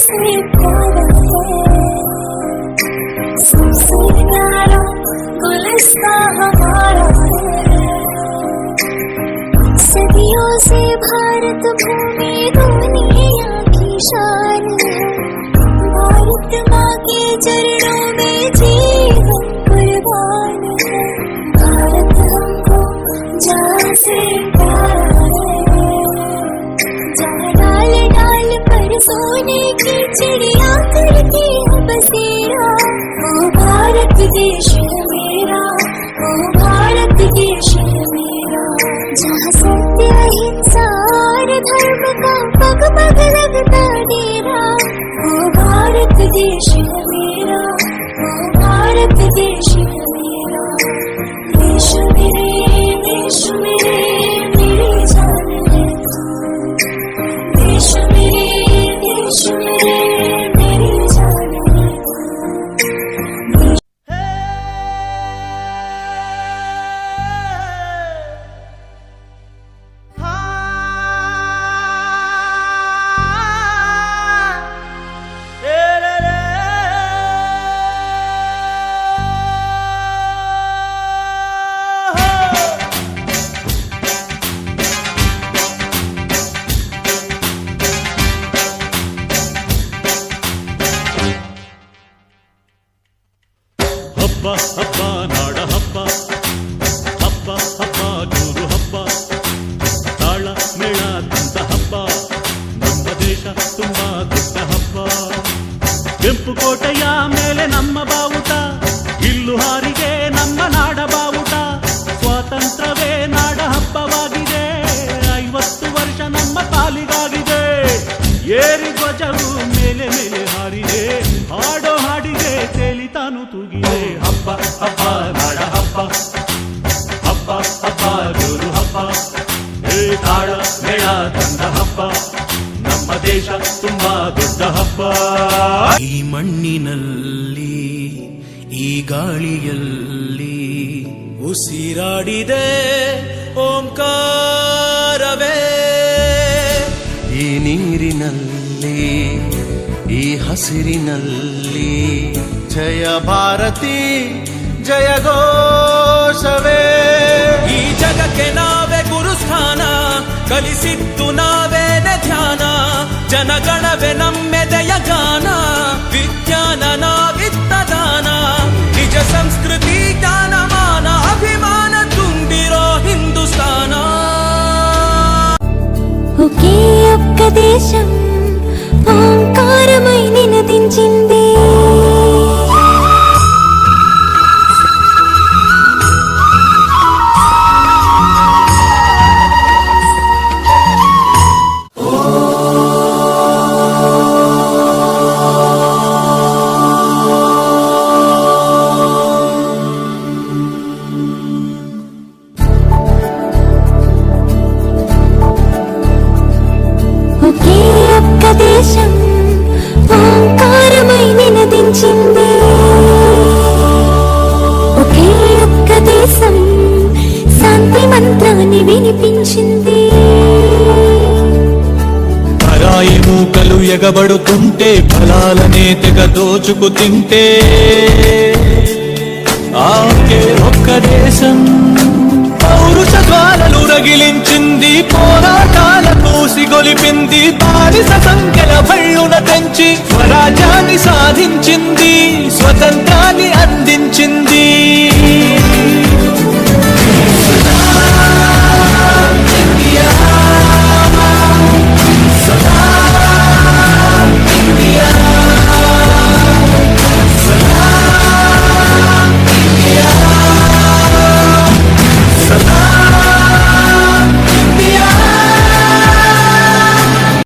से प्यारा है, सबसे प्यारा गुलिस्तां हमारा है। सदियों से भारत भूमि दुनिया की शान है, भारत माँ के चरणों में जीवन कुर्बान है। भारत हमको जान से प्यारा है, जहाँ डाल डाल पर सोने की चिड़िया करती है बसेरा। ओ भारत देश है मेरा, ओ भारत देश है मेरा, जहाँ सत्य अहिंसा और धर्म का पग पग लगता डेरा। ओ भारत देश है मेरा, ओ भारत देश है मेरा। देश मेरे, देश मेरे, मेरी जान है तू। देश मेरे, देश मेरे, मेरी जान है तू। ಹಬ್ಬ ಹಬ್ಬ ನಾಡ ಹಬ್ಬ, ಹಬ್ಬ ಹಬ್ಬ ಜೋರು ಹಬ್ಬ, ತಾಳ ಮೇಳ ತಂದ ಹಬ್ಬ, ನಮ್ಮ ದೇಶ ತುಂಬಾ ದೊಡ್ಡ ಹಬ್ಬ. ಕೆಂಪು ಕೋಟೆಯ ಮೇಲೆ ನಮ್ಮ ಬಾವುಟ, ಇಲ್ಲು ಹಾರಿಗೆ ನಮ್ಮ ನಾಡ ಬಾವುಟ. ಸ್ವಾತಂತ್ರ್ಯವೇ ನಾಡ ಹಬ್ಬವಾಗಿದೆ, 50 ವರ್ಷ ನಮ್ಮ ಪಾಲಿಗಾಗಿದೆ. ಏರಿ ಧ್ವಜವು ಮೇಲೆ ಮೇಲೆ ಹಾರಿದೆ, ಹಾಡೋ ಹಾಡಿಗೆ ತೇಲಿತಾನು ತೂಗಿದೆ. ಹಬ್ಬ ಹಬ್ಬ ನಾಡ ಹಬ್ಬ, ಹಬ್ಬ ಹಬ್ಬ ಜೋರು ಹಬ್ಬ, ತಾಳ ಮೇಳ ತಂದ ಹಬ್ಬ, ನಮ್ಮ ದೇಶ ತುಂಬಾ ದೊಡ್ಡ ಹಬ್ಬ. ಈ ಮಣ್ಣಿನಲ್ಲಿ ಈ ಗಾಳಿಯಲ್ಲಿ ಉಸಿರಾಡಿದೆ ಓಂಕಾರವೇ, ಈ ನೀರಿನಲ್ಲಿ ಈ ಹಸಿರಿನಲ್ಲಿ ಜಯ ಭಾರತಿ ಜಯ ಘೋಷವೇ. ಈ ಜಗಕ್ಕೆ ನಾವೇ ಗುರುಸ್ಥಾನ, ಕಲಿಸಿದ್ದು ನಾವೇನೆ ಧ್ಯಾನ. ಜನಗಣವೇ ನಮ್ಮೆದೆಯ ಗಾನ, ವಿಜ್ಞಾನ ನಾವಿತ್ತ ದಾನ. ನಿಜ ಸಂಸ್ಕೃತಿ ಜ್ಞಾನಮಾನ, ಅಭಿಮಾನ ತುಂಬಿರೋ ಹಿಂದೂಸ್ತಾನ. ఒకే ఒక్క దేశం ఓంకారమై నినదించింది. ఒకే ఒక్క దేశం ఓంకారమై నినదించింది. ఒకే ఒక్క దేశం శాంతి మంత్రాన్ని వినిపించింది. పరాయి మూకలు ఎగబడుతుంటే, ఫలాలనే తెగ దోచుకు తింటే, ఆకే ఒక్క దేశం పౌరుష జ్వాలలు రగిలించింది. పోరాటాల పూసిగొలిపింది, బానిస సంఖ్యల భళ్ళున తెంచి స్వరాజ్యాన్ని సాధించింది, స్వతంత్రాన్ని అందించింది.